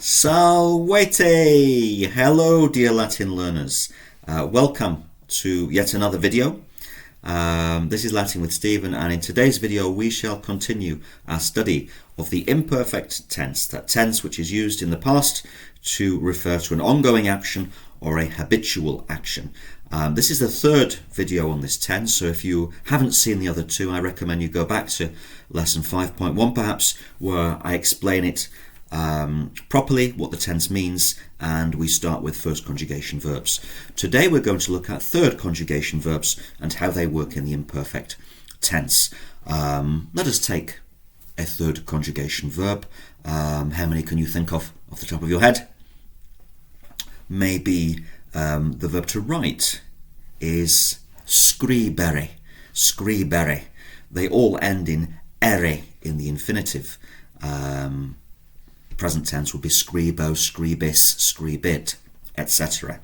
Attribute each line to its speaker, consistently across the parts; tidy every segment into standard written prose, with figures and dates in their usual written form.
Speaker 1: Salvete! Hello, dear Latin learners. Welcome to yet another video. This is Latin with Stephen, and in today's video we shall continue our study of the imperfect tense, that tense which is used in the past to refer to an ongoing action or a habitual action. This is the third video on this tense, so if you haven't seen the other two, I recommend you go back to lesson 5.1 perhaps, where I explain it properly, what the tense means, and we start with first conjugation verbs. Today we're going to look at third conjugation verbs and how they work in the imperfect tense. Let us take a third conjugation verb. How many can you think of off the top of your head? Maybe the verb to write is scribere. Scribere. They all end in ere in the infinitive. Present tense would be scribo, scribis, scribit, etc.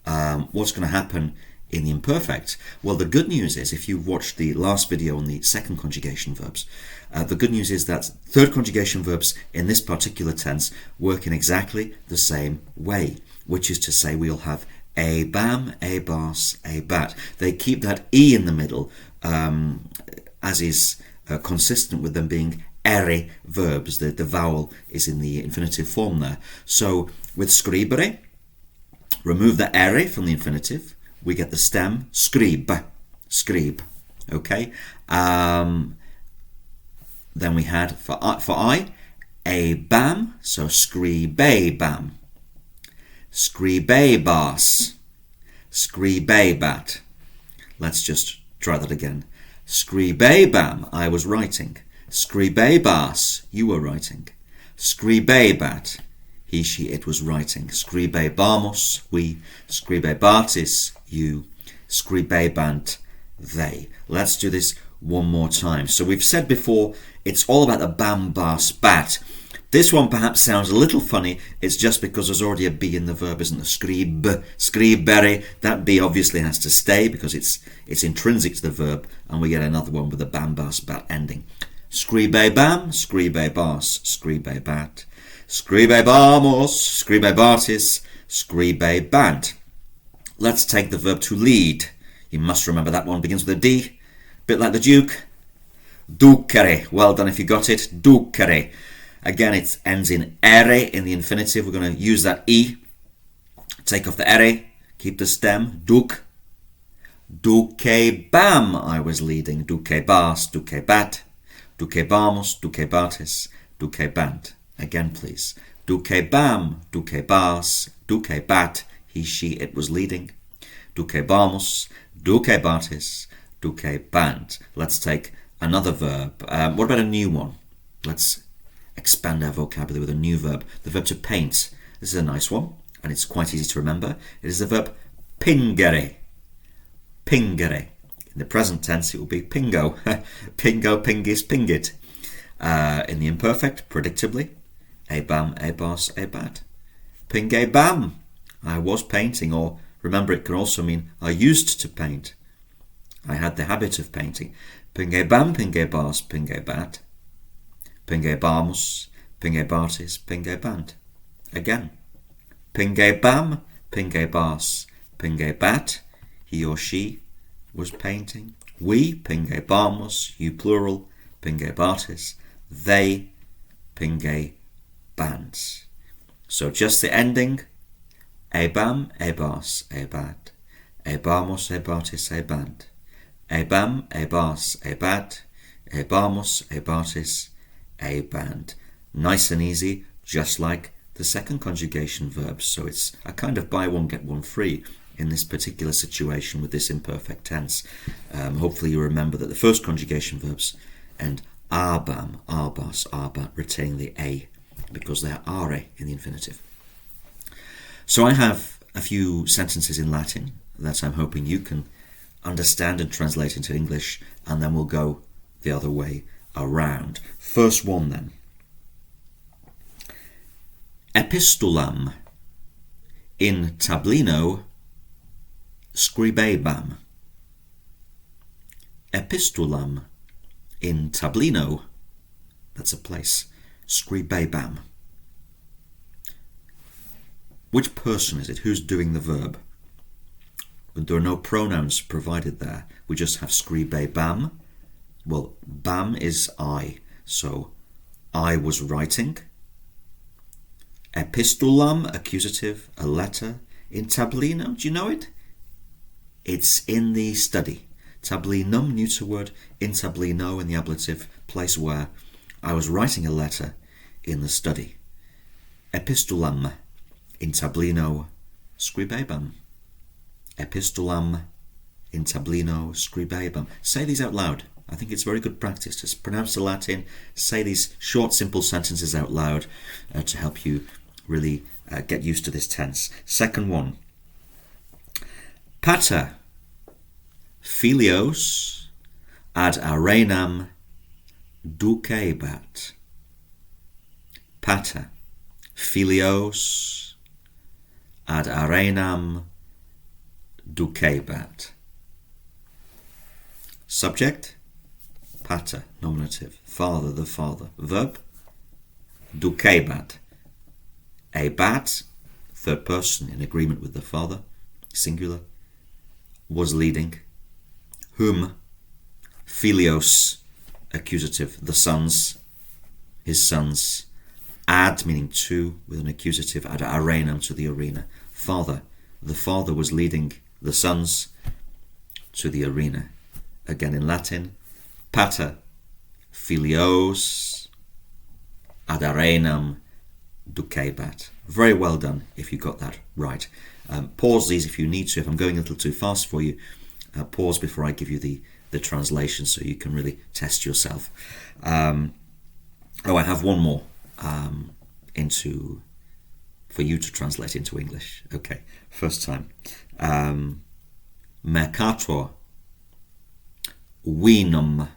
Speaker 1: What's going to happen in the imperfect? Well, the good news is, if you've watched the last video on the second conjugation verbs, the good news is that third conjugation verbs in this particular tense work in exactly the same way, which is to say we'll have a bam, a bas, a bat. They keep that e in the middle, as is consistent with them being ere verbs. The vowel is in the infinitive form there. So with scribere, remove the ere from the infinitive, we get the stem scrib, scrib. Okay. Then we had for I a bam, so scribe bam, scribe bas, scribe bat. Let's just try that again. Scribe bam, I was writing. Scribe bas, you were writing. Scribe bat, he, she, it was writing. Scribe bamos, we. Scribe batis, you. Scribe bant, they. Let's do this one more time. So we've said before, it's all about the bam, bas, bat. This one perhaps sounds a little funny. It's just because there's already a B in the verb, isn't there? Scrib, scribere. That B obviously has to stay because it's intrinsic to the verb, and we get another one with the bam, bas, bat ending. Scribe bam, scribe bas, scribe bat. Scribe bamos, scribe batis, scribe bant. Let's take the verb to lead. You must remember that one begins with a D. Bit like the Duke. Ducere. Well done if you got it. Ducere. Again, it ends in ere in the infinitive. We're going to use that E. Take off the ere. Keep the stem. Duc. Duce bam, I was leading. Duce bas, duce bat. Duce bamos, duce batis, duce bant. Again, please. Duce bam, duce bas, duce bat. He, she, it was leading. Duce bamos, duce batis, duce bant. Let's take another verb. What about a new one? Let's expand our vocabulary with a new verb. The verb to paint. This is a nice one, and it's quite easy to remember. It is the verb pingere. Pingere. In the present tense, it will be pingo. Pingo, pingis, pingit. In the imperfect, predictably, a bam, a bas, a bat. Pinge bam, I was painting, or remember, it can also mean I used to paint. I had the habit of painting. Pinge bam, pinge bas, pinge bat. Pinge bamos, pinge batis, pinge bant. Again. Pinge bam, pinge bas, pinge bat. He or she was painting. We, pinge bamos, you plural, pinge batis. They, pinge bant. So just the ending. A bam, a bas, a bat. A bamos, a batis, a bant. A bam, a bas, a bat. A bamos, a batis, a bant. Nice and easy, just like the second conjugation verb. So it's a kind of buy one, get one free in this particular situation with this imperfect tense. Hopefully you remember that the first conjugation verbs end arbam, arbas, arbat, retaining the a because they're are in the infinitive. So I have a few sentences in Latin that I'm hoping you can understand and translate into English, and then we'll go the other way around. First one then. Epistulam in tablino scribebam. Epistulam in tablino, that's a place, scribebam. Which person is it? Who's doing the verb? There are no pronouns provided there. We just have scribe bam. Well, bam is I, so I was writing. Epistulam, accusative, a letter. In tablino, do you know it? It's in the study. Tablinum, neuter word. In tablino, in the ablative, place where. I was writing a letter in the study. Epistulam, in tablino, scribebam. Epistulam, in tablino, scribebam. Say these out loud. I think it's very good practice. Just pronounce the Latin, say these short, simple sentences out loud to help you really get used to this tense. Second one. Pater, philios, ad arenam, ducebat. Pater, philios, ad arenam, ducebat. Subject, pater, nominative, father, the father. Verb, ducebat. Abat, third person in agreement with the father, singular, was leading. Whom, philios, accusative, the sons, his sons. Ad, meaning to, with an accusative, ad arenam, to the arena. Father, the father was leading the sons to the arena. Again in Latin, pater, philios, ad arenam, ducebat. Very well done if you got that right. Pause these if you need to. If I'm going a little too fast for you, pause before I give you the translation so you can really test yourself. I have one more for you to translate into English. Okay, first time. Mercator vinum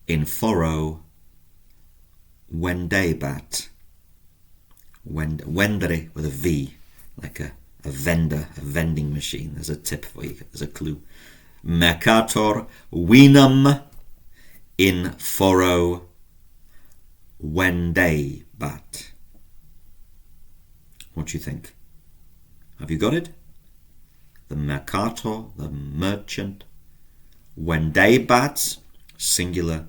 Speaker 1: in foro vendebat. Vendere with a V, like a vendor, a vending machine. There's a tip for you, there's a clue. Mercator vinum in foro vendebat. What do you think? Have you got it? The mercator, the merchant. Vendebat, singular,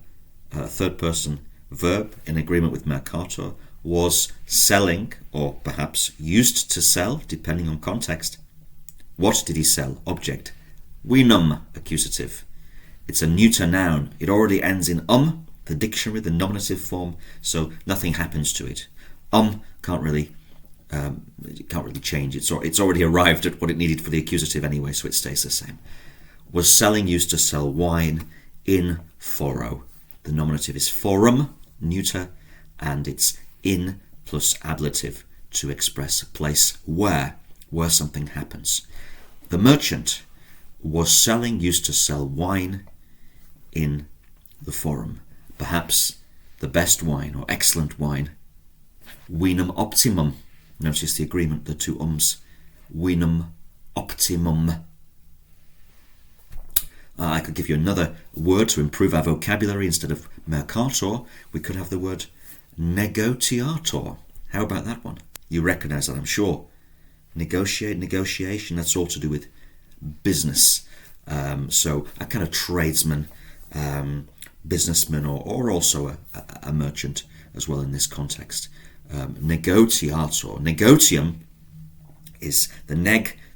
Speaker 1: third person verb in agreement with mercator, was selling, or perhaps used to sell, depending on context. What did he sell? Object. Vinum, accusative. It's a neuter noun. It already ends in the dictionary, the nominative form, so nothing happens to it. Can't really change. It's already arrived at what it needed for the accusative anyway, so it stays the same. Was selling, used to sell wine in foro. The nominative is forum, neuter, and it's in plus ablative to express a place where something happens. The merchant was selling, used to sell wine in the forum. Perhaps the best wine or excellent wine. Vinum optimum. Notice the agreement, the two ums. Vinum optimum. I could give you another word to improve our vocabulary. Instead of mercator, we could have the word negotiator. How about that one? You recognise that, I'm sure. Negotiate, negotiation, that's all to do with business. So a kind of tradesman, businessman, or also a merchant as well in this context. Negotiator. Negotium is the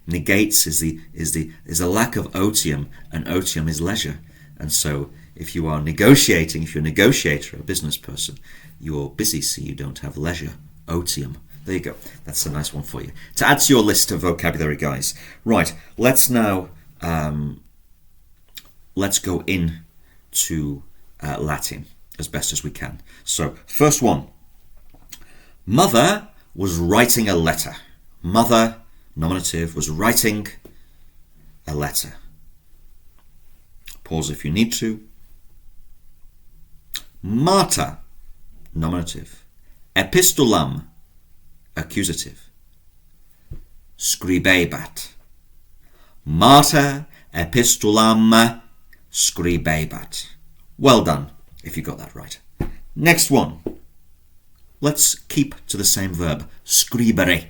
Speaker 1: negates is a lack of otium, and otium is leisure. And so if you are negotiating, if you're a negotiator, a business person, you're busy, so you don't have leisure. Otium. There you go. That's a nice one for you. To add to your list of vocabulary, guys. Right, let's now let's go into Latin as best as we can. So, first one. Mother was writing a letter. Mother, nominative, was writing a letter. Pause if you need to. Mater, nominative. Epistulam, accusative. Scribebat. Mater epistulam scribebat. Well done, if you got that right. Next one. Let's keep to the same verb. Scribere.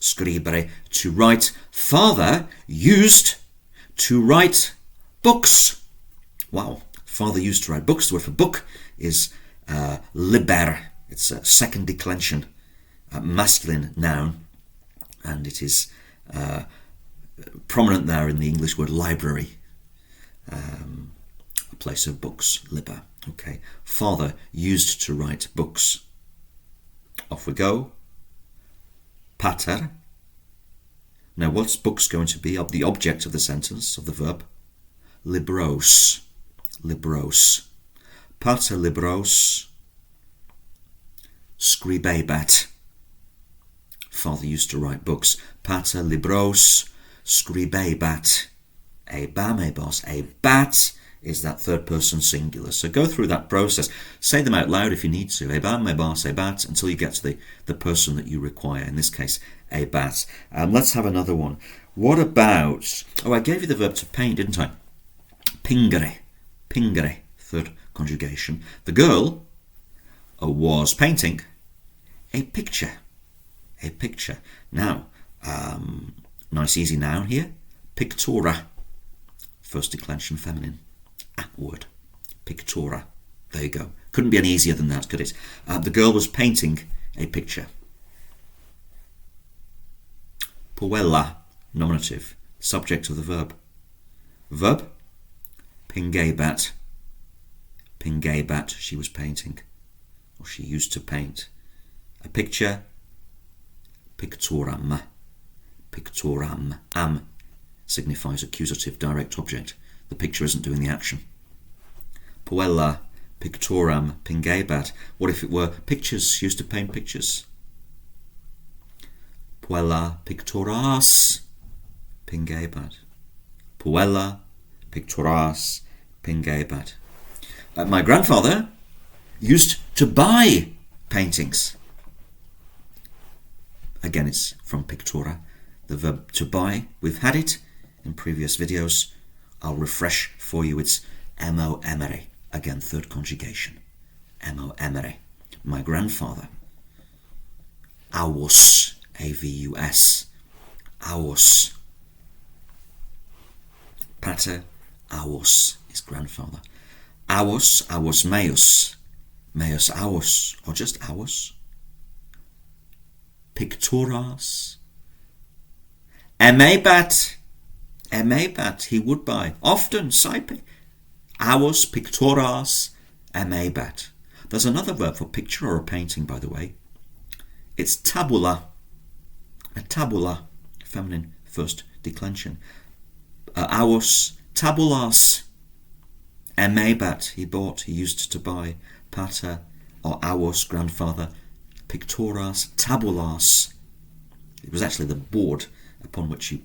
Speaker 1: scribere, to write. Father used to write books. Wow, father used to write books. The word for book is liber. It's a second declension, masculine noun, and it is prominent there in the English word library, a place of books, liber. Okay, father used to write books. Off we go. Pater. Now what's books going to be? The object of the sentence, of the verb? Libros. Libros. Pater libros scribebat. Father used to write books. Pater libros scribebat. Ebamebos. A bat is that third person singular. So go through that process. Say them out loud if you need to. Ebamebos, ebat, until you get to the person that you require. In this case, a bat. Let's have another one. What about... Oh, I gave you the verb to paint, didn't I? Pingere. Pingere. Third conjugation. The girl was painting a picture. A picture. Now, nice easy noun here. Pictura. First declension feminine. Word. Pictura. There you go. Couldn't be any easier than that, could it? The girl was painting a picture. Puella. Nominative. Subject of the verb. Verb. Pingebat. Pingebat. She was painting. Or she used to paint. A picture. Pictoram. Pictoram. Am signifies accusative direct object. The picture isn't doing the action. Puella pictoram pingebat. What if it were pictures? Used to paint pictures. Puella pictoras pingebat. Puella pictoras pingebat. My grandfather used to buy paintings. Again, it's from pictura. The verb to buy, we've had it in previous videos. I'll refresh for you. It's mo emere. Again, third conjugation. Mo emere. My grandfather. Avus. A-V-U-S. Avus. Pater. Avus is grandfather. Avus. Avus meus. Meus avus. Or just avus. Picturas. Emebat. Emebat, he would buy. Often, saipe. Avus pictoras emebat. There's another verb for picture or a painting, by the way. It's tabula. A tabula, feminine first declension. Avus tabulas emebat, he bought, he used to buy. Pater or avus, grandfather. Pictoras tabulas. It was actually the board upon which he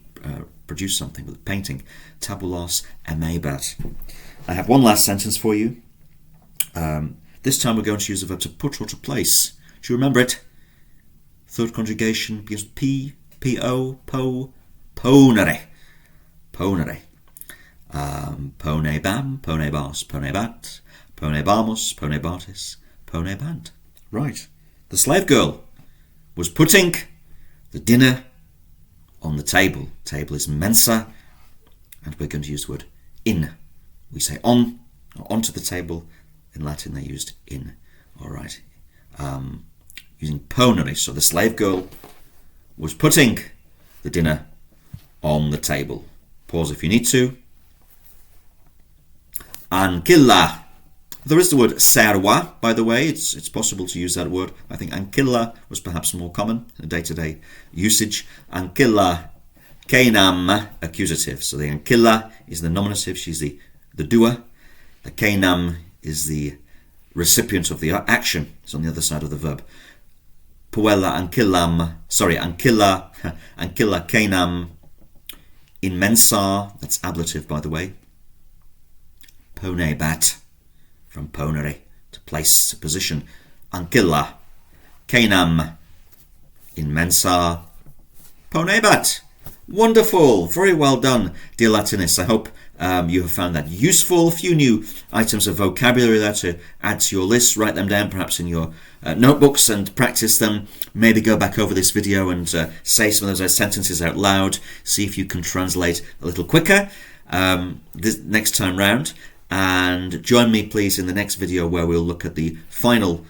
Speaker 1: produce something with a painting. Tabulas emebat. I have one last sentence for you. This time we're going to use the verb to put or to place. Do you remember it? Third conjugation begins with P, P-O, po, ponere. Ponere. Ponebam, ponebas, ponebat, ponebamos, ponebatis, ponebant. Right. The slave girl was putting the dinner on the table. Table is mensa, and we're going to use the word in. We say on, or onto the table. In Latin they used in. All right. Using ponere. So the slave girl was putting the dinner on the table. Pause if you need to. Ankilla. There is the word serva, by the way. It's possible to use that word. I think ankilla was perhaps more common in day-to-day usage. Ankilla, keinam, accusative. So the ankilla is the nominative. She's the doer. The keinam is the recipient of the action. It's on the other side of the verb. Puella ankilla keinam in mensa. That's ablative, by the way. Ponebat. From ponere, to place, to position. Ankilla, keinam, in mensa, ponebat. Wonderful, very well done, dear Latinists. I hope you have found that useful. A few new items of vocabulary there to add to your list. Write them down perhaps in your notebooks and practice them. Maybe go back over this video and say some of those sentences out loud. See if you can translate a little quicker this next time round. And join me please in the next video where we'll look at the final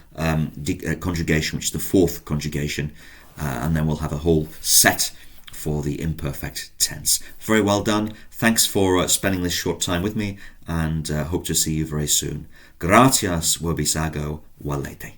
Speaker 1: conjugation, which is the fourth conjugation, and then we'll have a whole set for the imperfect tense. Very well done. Thanks for spending this short time with me, and hope to see you very soon. Gracias, Wobisago Walete.